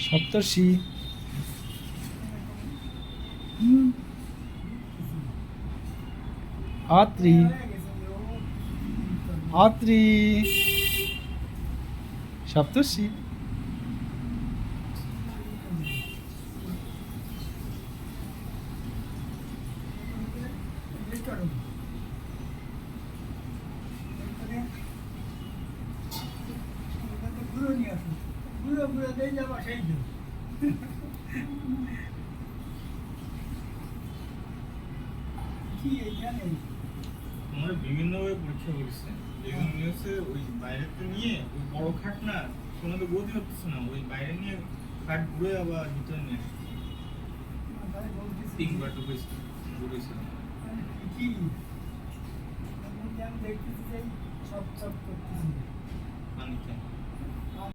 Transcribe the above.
সপ্তর্ষি আত্রি আত্রি সপ্তর্ষি আমরা বিভিন্নভাবে পরীক্ষা করেছি। যেগুলো নিয়েছে ওই বাইরেতে নিয়ে ওই বড় খাট না কোনো তো গতি হচ্ছে না, ওই বাইরে নিয়ে খাট ঘুরে আবার ভিতরে নিয়ে তিনবার ঢুকেছে ঘুরেছিল। দেখতেছি সব সব করতেছি